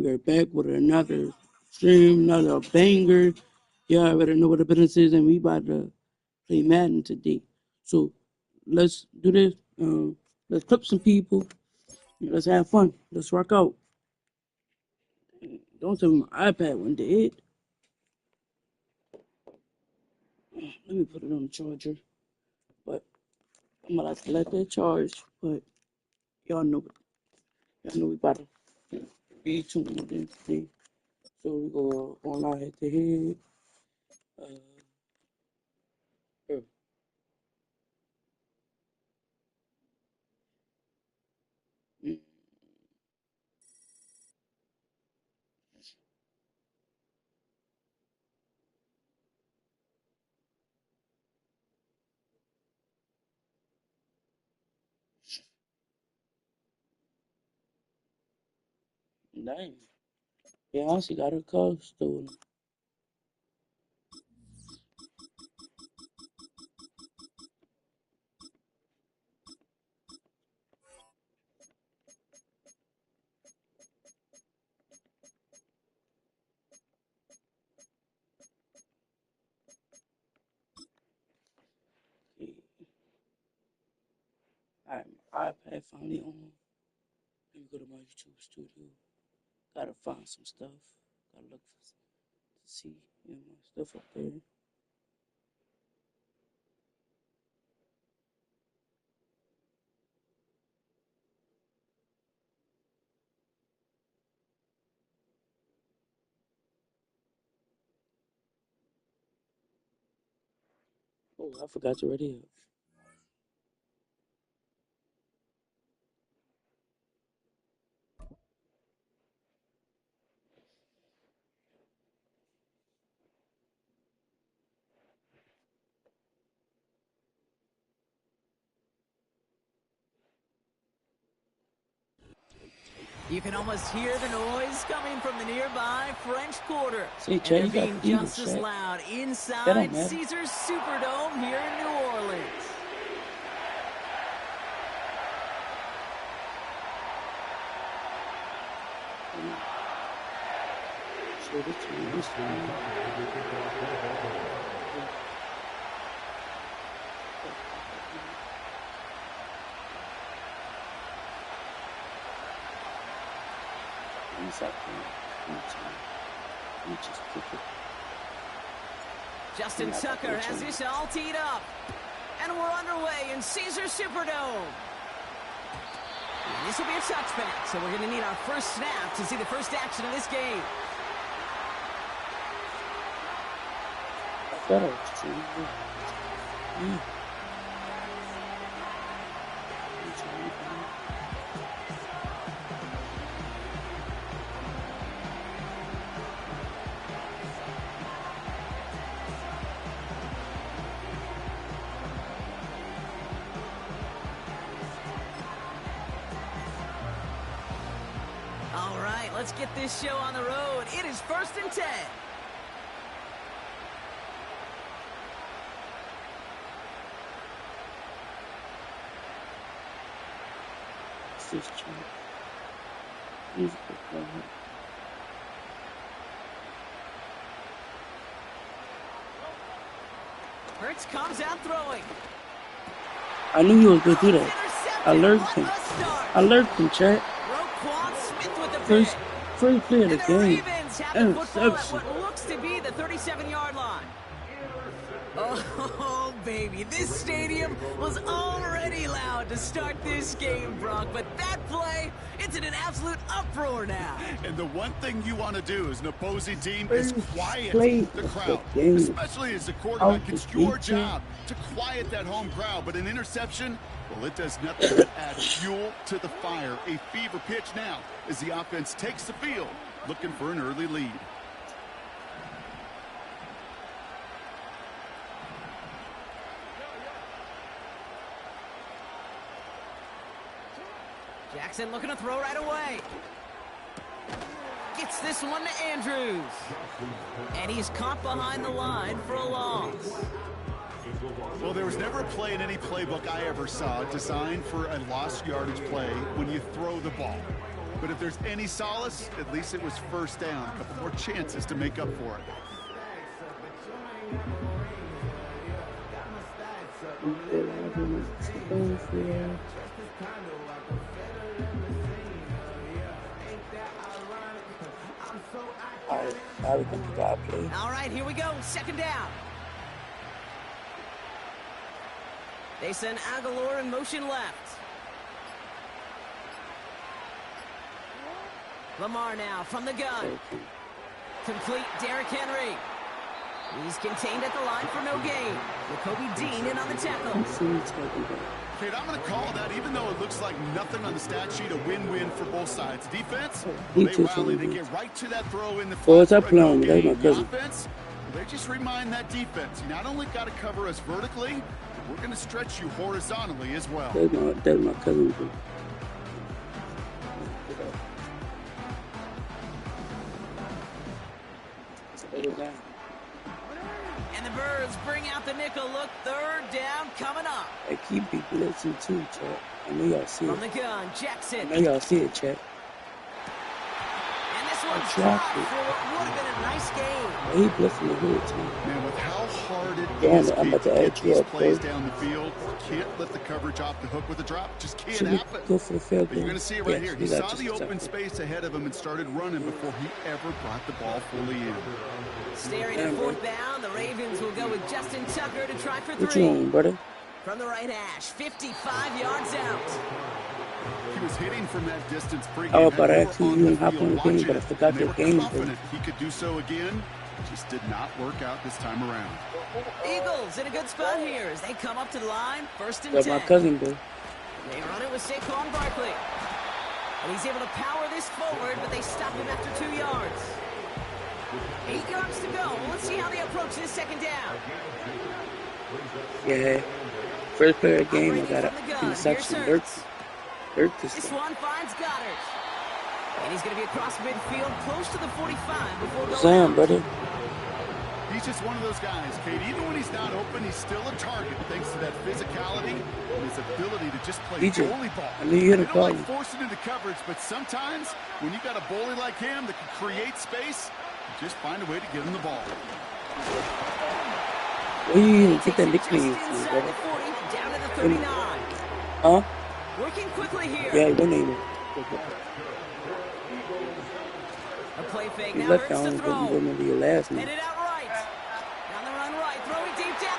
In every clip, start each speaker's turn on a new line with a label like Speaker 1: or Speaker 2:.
Speaker 1: we are back with another stream, another banger. Yeah, I already know what the business is, and we about to play Madden today. So let's do this. Let's clip some people. Let's have fun. Let's rock out. Don't tell me my iPad went dead. Let me put it on the charger. But I'm gonna have to let that charge. But y'all know we about to be tuned in today. So we go online head to head. Uh, mm, Dang. Yeah, honestly got her car stolen. Yeah. Alright, my iPad finally on. Let me go to my YouTube studio. Gotta find some stuff. Gotta look for to see my stuff up there. Oh, I forgot to ready up.
Speaker 2: You can almost hear the noise coming from the nearby French Quarter.
Speaker 1: See,
Speaker 2: And
Speaker 1: Chad,
Speaker 2: they're
Speaker 1: you got
Speaker 2: being
Speaker 1: the Eagles,
Speaker 2: just as
Speaker 1: Chad.
Speaker 2: loud
Speaker 1: That don't
Speaker 2: inside
Speaker 1: matter.
Speaker 2: Caesars Superdome here in New Orleans.
Speaker 1: So this one.
Speaker 2: Justin Tucker has this all teed up. And we're underway in Caesars Superdome. And this will be a touchback, so we're going to need our first snap to see the first action of this game. All right, let's get this show on the road. It is 1st and 10. Hurts comes out throwing.
Speaker 1: I knew he was going to do that. I lurked him, Chad. First play of the game. Interception.
Speaker 2: What looks to be the 37-yard line. Oh, baby, this stadium was already loud to start this game, Brock, but that play, it's in an absolute uproar now.
Speaker 3: And the one thing you want to do as an opposing team is quiet the crowd, especially as a quarterback. It's your job to quiet that home crowd, but an interception, well, it does nothing but add fuel to the fire. A fever pitch now as the offense takes the field, looking for an early lead.
Speaker 2: Jackson looking to throw right away. Gets this one to Andrews. And he's caught behind the line for a loss.
Speaker 3: Well, there was never a play in any playbook I ever saw designed for a lost yardage play when you throw the ball. But if there's any solace, at least it was first down. A couple more chances to make up for it.
Speaker 2: All right, here we go. Second down. They send Aguilar in motion left. Lamar now from the gun. Complete Derrick Henry. He's contained at the line for no gain. Jacoby Dean in on the tackle.
Speaker 3: Kate, I'm going to call that, even though it looks like nothing on the stat sheet, a win-win for both sides. Defense, they rally, they get right to that throw in the
Speaker 1: flat. The
Speaker 3: offense, they just remind that defense, you not only got to cover us vertically, but we're going to stretch you horizontally as well.
Speaker 1: That's my cousin.
Speaker 2: And the Birds bring out the nickel look. Third down coming up.
Speaker 1: I keep people listening too, Chet. I know y'all see it.
Speaker 2: From the gun, Jackson.
Speaker 1: I know y'all see it, Chet.
Speaker 2: And this one's dropped for what would have been a nice game.
Speaker 1: He blitzing the whole time.
Speaker 3: Man, with how hard it is to get these plays down the field, can't let the coverage off the hook with a drop. Just can't happen.
Speaker 1: Go for the field goal.
Speaker 3: You're going to see it right here. He saw the open space ahead of him and started running before he ever brought the ball fully in.
Speaker 2: Staring at fourth down, the Ravens will go with Justin Tucker to try for 3.
Speaker 1: What you on, brother?
Speaker 2: From the right hash, 55 yards out.
Speaker 3: He was hitting from that distance pregame.
Speaker 1: I was about to ask you and hop on the game, but I forgot the game.
Speaker 3: He could do so again. Just did not work out this time around.
Speaker 2: Eagles in a good spot here as they come up to the line. First and 10.
Speaker 1: That's my cousin, bro.
Speaker 2: They run it with Saquon Barkley. And he's able to power this forward, but they stop him after 2 yards. 8 yards to go. Let's see how they approach this second down.
Speaker 1: Yeah. First player of the game, I got an interception. Dirt
Speaker 2: this one finds Goddard. And he's going to be across midfield, close to the 45 before going
Speaker 1: Sam, brother.
Speaker 3: He's just one of those guys, Kate. Even when he's not open, he's still a target thanks to that physicality and his ability to just play goalie ball.
Speaker 1: I knew you had a
Speaker 3: call. Don't like forcing into coverage, but sometimes when you got a bully like him that can create space, you just find a way to get him the ball.
Speaker 1: Where you get that nickname from, brother?
Speaker 2: Down to the 39.
Speaker 1: Huh?
Speaker 2: Working quickly here.
Speaker 1: Yeah, your name.
Speaker 2: A play fake
Speaker 1: You
Speaker 2: now
Speaker 1: left
Speaker 2: hurts the throw.
Speaker 1: you remember your last name.
Speaker 2: Headed out right. Down the run right. Throwing deep down.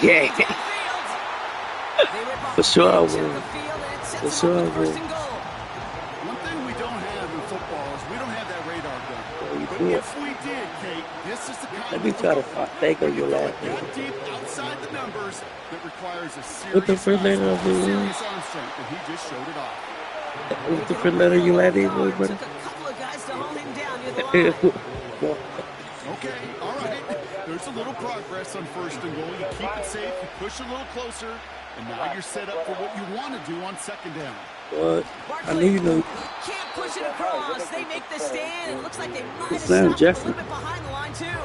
Speaker 1: Yeah. For sure I will. For sure I will.
Speaker 3: One thing we don't have in football is we don't have that radar gun. But if we did, Kate, this is the kind
Speaker 1: Let me try to think of your last name.
Speaker 3: that deep outside the numbers that requires a serious
Speaker 1: What the first letter of your name?
Speaker 3: serious arm strength, and he just showed it off.
Speaker 1: What's the first letter of your last name, brother?
Speaker 2: Took a couple of guys to hold him down near the line.
Speaker 3: Okay, all right. There's a little progress on first and goal. You keep it safe, you push a little closer, and now you're set up for what you want to do on second down.
Speaker 1: But I knew you know.
Speaker 2: Can't push it across. They make the stand. It looks like they might have
Speaker 1: Slam
Speaker 2: stopped
Speaker 1: Jeffrey.
Speaker 2: a little bit behind the line, too.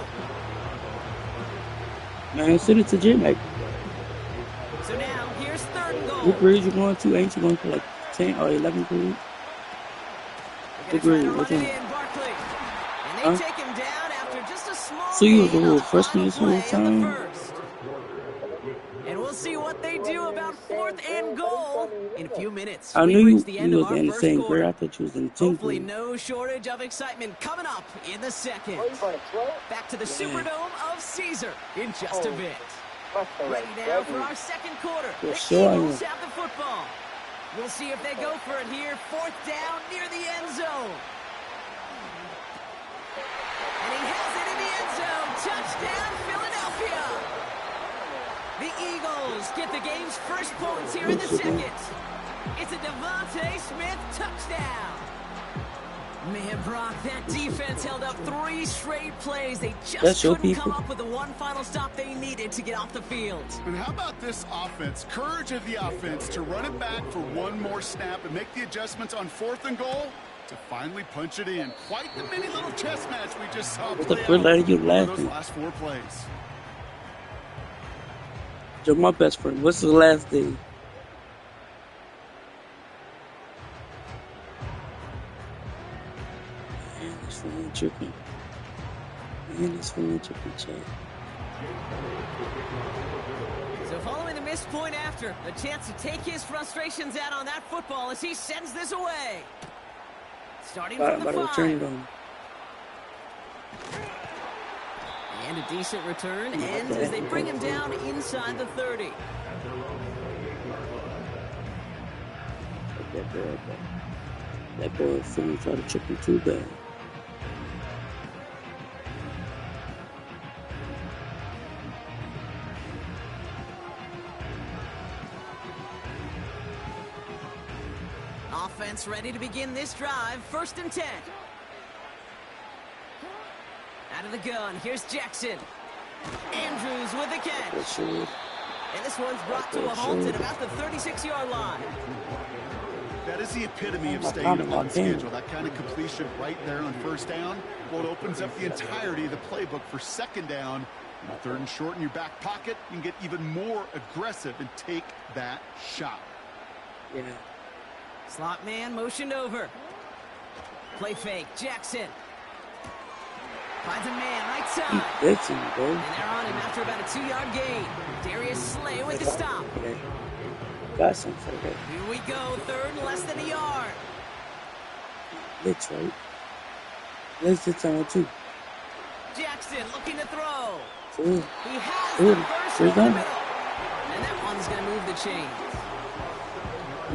Speaker 1: Man, send it to Jim. Like,
Speaker 2: So now, here's third and goal.
Speaker 1: what grade you going to? Ain't you going to like 10 or 11 grade? What grade? Which one?
Speaker 2: And they take him down after just a small
Speaker 1: So you was a
Speaker 2: gain on
Speaker 1: little
Speaker 2: the
Speaker 1: freshman this
Speaker 2: final
Speaker 1: whole
Speaker 2: play of the
Speaker 1: time?
Speaker 2: first. And we'll see what they do about fourth and goal in a few minutes.
Speaker 1: I
Speaker 2: We
Speaker 1: knew
Speaker 2: reach the
Speaker 1: you
Speaker 2: end of
Speaker 1: was
Speaker 2: our
Speaker 1: in the
Speaker 2: first
Speaker 1: same grade.
Speaker 2: quarter.
Speaker 1: I thought you was in the 10th
Speaker 2: Hopefully
Speaker 1: grade.
Speaker 2: no shortage of excitement coming up in the second. Back to the Superdome of Caesar in just a bit. Ready now for our second quarter.
Speaker 1: Yeah,
Speaker 2: The
Speaker 1: sure I am.
Speaker 2: Eagles have the football. We'll see if they go for it here. Fourth down near the end zone. And he has it in the end zone. Touchdown, Philadelphia. The Eagles get the game's first points here in the second. It's a Devontae Smith touchdown. Man, Brock, that defense held up 3 straight plays. They just couldn't come up with the one final stop they needed to get off the field.
Speaker 3: And how about this offense? Courage of the offense to run it back for one more snap and make the adjustments on fourth and goal to finally punch it in. Quite the mini little chess match we just saw play out those last 4 plays.
Speaker 1: You're my best friend. What's the last day? tripping. Man, this feeling tripping, chat.
Speaker 2: So following the missed point after, a chance to take his frustrations out on that football as he sends this away. Starting from the 5. And a decent return ends as they bring him down inside the 30.
Speaker 1: That boy feeling try to trip him too bad.
Speaker 2: Offense ready to begin this drive. 1st and 10. Out of the gun, here's Jackson. Andrews with the catch. And this one's brought to a halt at about the 36-yard line.
Speaker 3: That is the epitome of staying on schedule. That kind of completion right there on 1st down. Well, it opens up the entirety of the playbook for 2nd down. And 3rd and short in your back pocket, you can get even more aggressive and take that shot.
Speaker 1: Yeah.
Speaker 2: Slot man motioned over. Play fake, Jackson. Finds a man right side. And they're on him after about a 2-yard gain. Darius Slay with the stop.
Speaker 1: Got some for that.
Speaker 2: Here we go, 3rd and less than a yard.
Speaker 1: Blitz, right? Let's get on too.
Speaker 2: Jackson looking to throw.
Speaker 1: He
Speaker 2: has the first over the middle. And that one's going to move the chains.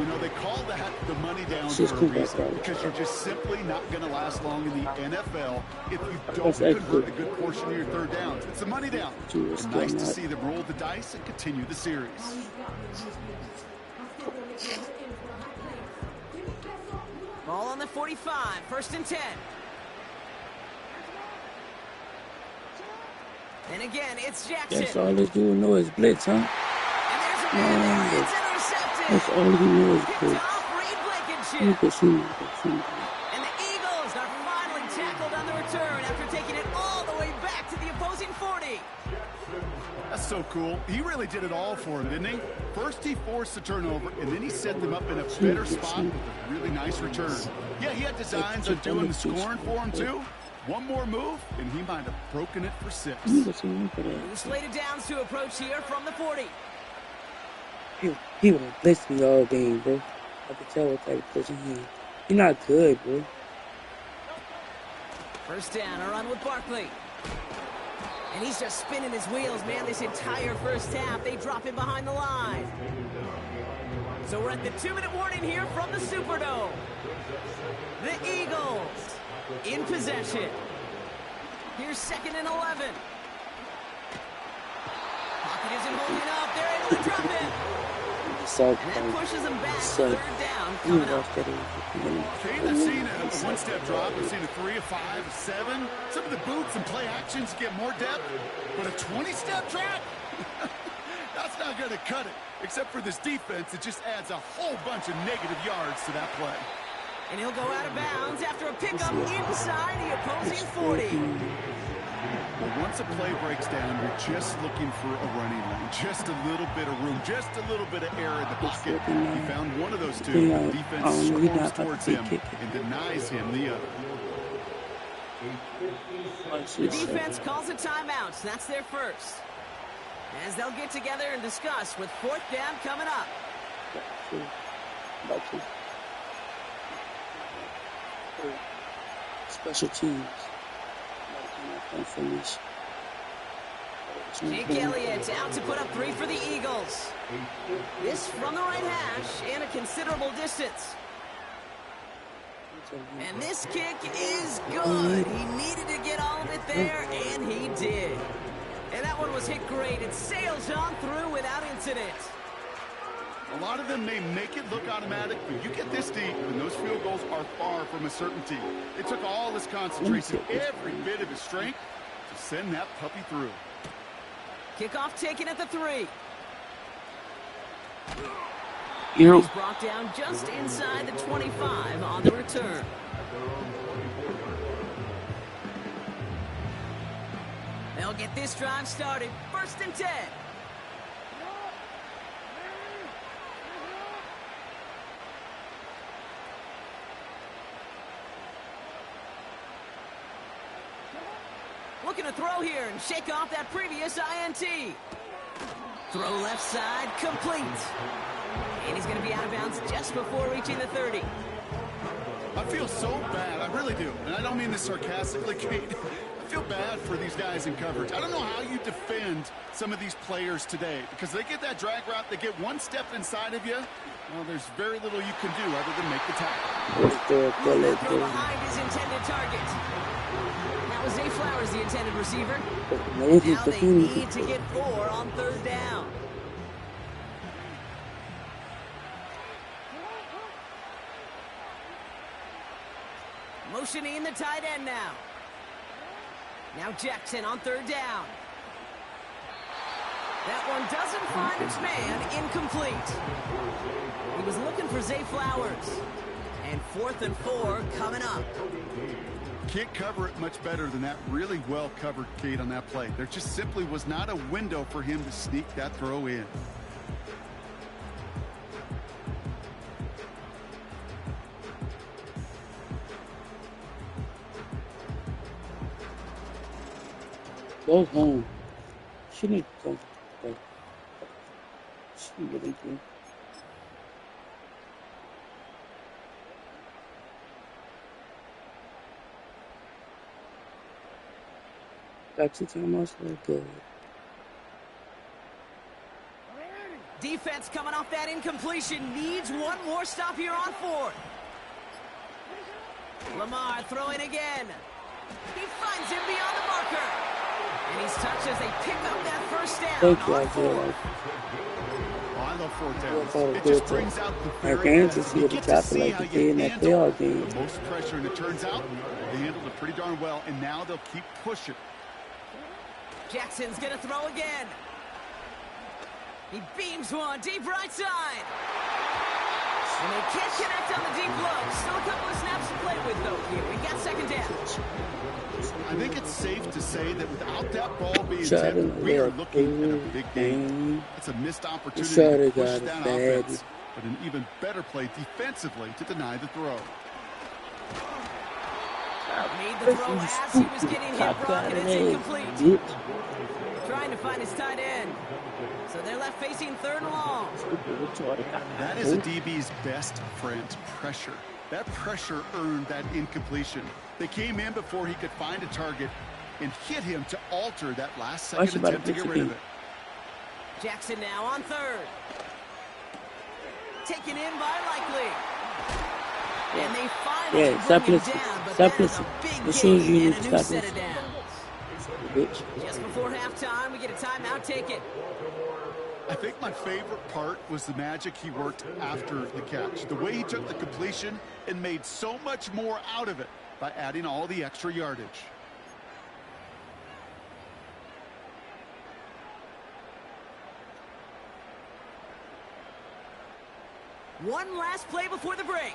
Speaker 3: You know, they call that the money down for a reason, because you're just simply not going to last long in the NFL if you don't convert a good portion of your 3rd downs. It's a money down. It's nice to see them roll the dice and continue the series.
Speaker 2: Ball on the 45, 1st and 10. And again, it's Jackson.
Speaker 1: That's all they do know is blitz, huh?
Speaker 2: And there's a man there. It's intercepted.
Speaker 1: That's all he knows is blitz.
Speaker 2: And the Eagles are finally tackled on the return after taking it all the way back to the opposing 40.
Speaker 3: That's so cool. He really did it all for him, didn't he? First he forced the turnover, and then he set them up in a better spot with a really nice return. Yeah, he had designs on doing the scoring for him, too. One more move, and he might have broken it for 6.
Speaker 2: Slated downs to approach here from the 40.
Speaker 1: He won't blitz me all game, bro. I can tell what type of person he is. He's not good, bro.
Speaker 2: 1st down, a run with Barkley. And he's just spinning his wheels, man, this entire 1st half. They drop him behind the line. So we're at the 2-minute warning here from the Superdome. The Eagles in possession. Here's 2nd and 11. Pocket isn't holding up. They're able to drop it. And that pushes them back. 3rd down coming up.
Speaker 3: Okay, they've seen a 1-step drop. We've seen a 3, a 5, a 7. Some of the boots and play actions get more depth. But a 20-step drop? That's not going to cut it. Except for this defense, it just adds a whole bunch of negative yards to that play.
Speaker 2: And he'll go out of bounds after a pickup inside the opposing 40.
Speaker 3: Well, once a play breaks down, you're just looking for a running lane. Just a little bit of room, just a little bit of air in the pocket. He found one of those two. The defense scores towards him and denies him the other.
Speaker 2: The defense calls a timeout. That's their first. As they'll get together and discuss with 4th down coming up.
Speaker 1: Special teams.
Speaker 2: Jake Elliott out to put up 3 for the Eagles. This from the right hash and a considerable distance. And this kick is good. He needed to get all of it there, and he did. And that one was hit great. It sails on through without incident.
Speaker 3: A lot of them may make it look automatic, but you get this deep, and those field goals are far from a certainty. It took all his concentration, every bit of his strength, to send that puppy through.
Speaker 2: Kickoff taken at the 3.
Speaker 1: He's
Speaker 2: brought down just inside the 25 on the return. They'll get this drive started. 1st and 10. Looking to throw here and shake off that previous INT. Throw left side, complete. And he's going to be out of bounds just before reaching the 30.
Speaker 3: I feel so bad, I really do. And I don't mean this sarcastically, Kate. I feel bad for these guys in coverage. I don't know how you defend some of these players today, because they get that drag route, they get one step inside of you. Well, there's very little you can do other than make the tackle.
Speaker 2: Throw behind his intended target. That was Zay Flowers, the intended receiver. Now they need to get 4 on 3rd down. Motioning the tight end now. Now Jackson on 3rd down. That one doesn't find its man, incomplete. He was looking for Zay Flowers. And 4th and 4 coming up.
Speaker 3: Can't cover it much better than that. Really well covered, Kate, on that play. There just simply was not a window for him to sneak that throw in.
Speaker 1: Go home. She need to go. She really do. Got 2 timeouts. Good.
Speaker 2: Defense coming off that incompletion. Needs one more stop here on 4th. Lamar throwing again. He finds him beyond the marker. And he's touched as they pick up that 1st down on 4th.
Speaker 3: Oh, I love 4th downs. It just brings out the very
Speaker 1: Kansas
Speaker 3: best.
Speaker 1: City
Speaker 3: You
Speaker 1: to
Speaker 3: get to
Speaker 1: tackle
Speaker 3: see
Speaker 1: like
Speaker 3: how
Speaker 1: they
Speaker 3: you
Speaker 1: did in that
Speaker 3: handle
Speaker 1: playoff game.
Speaker 3: the most pressure, and it turns out they handled it pretty darn well, and now they'll keep pushing.
Speaker 2: Jackson's gonna throw again. He beams one deep right side. And they can't connect on the deep low. Still a couple of snaps to play with, though. Here we got 2nd down.
Speaker 3: I think it's safe to say that without that ball being tipped, we are looking at a big game. It's a missed opportunity to push that offense, but an even better play defensively to deny the throw.
Speaker 2: Made the throw as he was getting hit, Brock, and it's incomplete. Trying to find his tight end. So they're left facing 3rd and long.
Speaker 3: That is a DB's best friend, pressure. That pressure earned that incompletion. They came in before he could find a target and hit him to alter that last second attempt to get rid of it.
Speaker 2: Jackson now on 3rd. Taken in by Likely. And they finally bring him down, but that is a big gain and a new set of downs. Just before halftime, we get a timeout. Take it.
Speaker 3: I think my favorite part was the magic he worked after the catch. The way he took the completion and made so much more out of it by adding all the extra yardage.
Speaker 2: One last play before the break.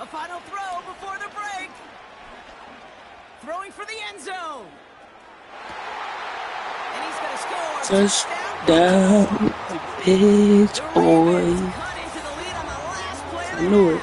Speaker 2: A final throw before the break. Throwing for the end zone. And he's going to score.
Speaker 1: Touchdown, bitch, boy. I knew it.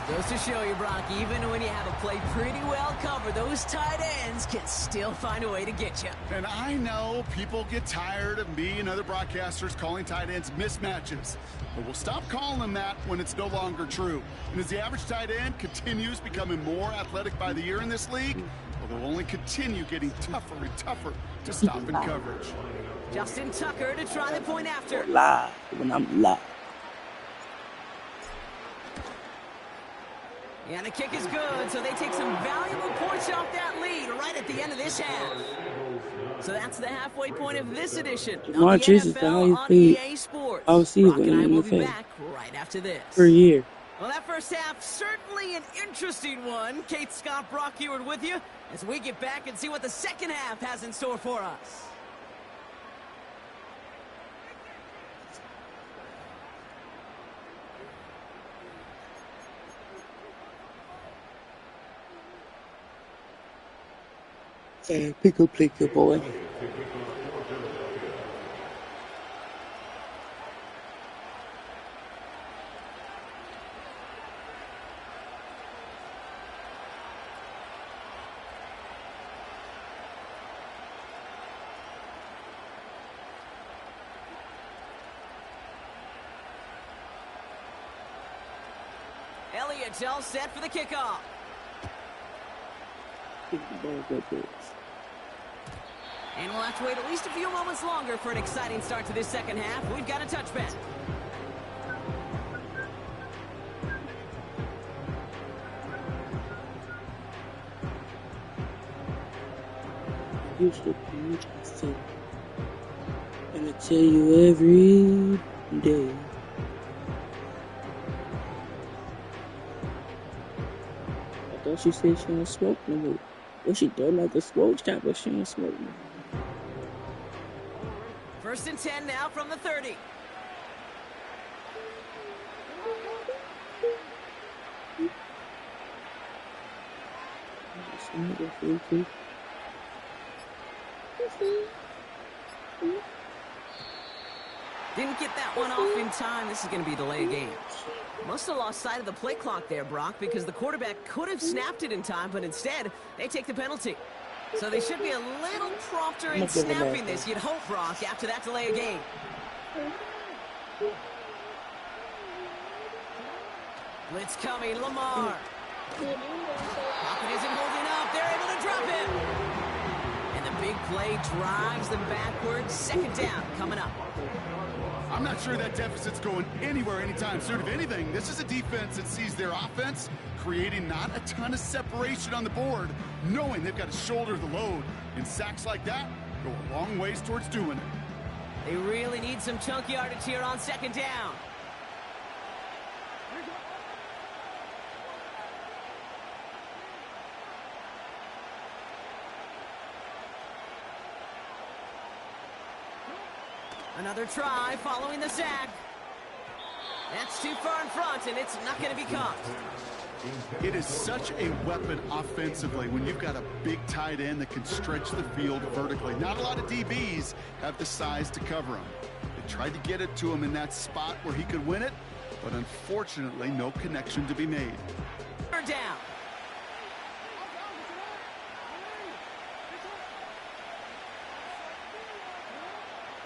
Speaker 2: Goes to show you, Brock, even when you have a play pretty well covered, those tight ends can still find a way to get you.
Speaker 3: And I know people get tired of me and other broadcasters calling tight ends mismatches. But we'll stop calling them that when it's no longer true. And as the average tight end continues becoming more athletic by the year in this league, well, they'll only continue getting tougher and tougher to stop in coverage.
Speaker 2: Justin Tucker to try the point after.
Speaker 1: Live when I'm live.
Speaker 2: And the kick is good, so they take some valuable points off that lead right at the end of this half. So that's the halfway point of this edition of the NFL on EA Sports. Brock and I will be back right after this.
Speaker 1: For a year.
Speaker 2: Well, that first half, certainly an interesting one. Kate, Scott, Brock Heward with you as we get back and see what the second half has in store for us.
Speaker 1: Hey, pick up, boy.
Speaker 2: Elliott's all set for the kickoff. And we'll have to wait at least a few moments longer for an exciting start to this second half. We've got a touchback.
Speaker 1: Used to be so. And I tell you every day. I thought she said she don't smoke no more. Well, she don't like the smoke shop, but she don't smoke no more.
Speaker 2: 1st and 10 now from the 30. Didn't get that one off in time. This is going to be a delay of game. Must have lost sight of the play clock there, Brock, because the quarterback could have snapped it in time, but instead, they take the penalty. So they should be a little prompter in snapping this, you'd hope, Brock, after that delay of game. Blitz coming, Lamar. Pocket isn't holding up. They're able to drop him. And the big play drives them backwards. 2nd down coming up.
Speaker 3: I'm not sure that deficit's going anywhere anytime soon. If anything, this is a defense that sees their offense creating not a ton of separation on the board, knowing they've got to shoulder the load. And sacks like that go a long ways towards doing it.
Speaker 2: They really need some chunk yardage here on 2nd down. Another try following the sack. That's too far in front, and it's not going to be caught.
Speaker 3: It is such a weapon offensively when you've got a big tight end that can stretch the field vertically. Not a lot of DBs have the size to cover him. They tried to get it to him in that spot where he could win it, but unfortunately, no connection to be made.
Speaker 2: 3rd down.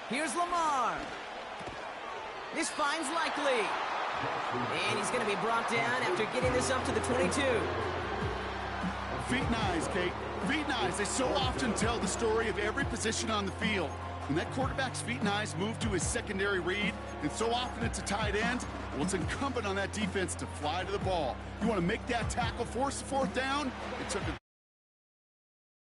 Speaker 2: Here's Lamar. This finds Likely. And he's going to be brought down after getting this up to the 22.
Speaker 3: Feet and eyes, Kate. Feet and eyes. They so often tell the story of every position on the field. When that quarterback's feet and eyes move to his secondary read, and so often it's a tight end, well, it's incumbent on that defense to fly to the ball. You want to make that tackle, force the 4th down? It took a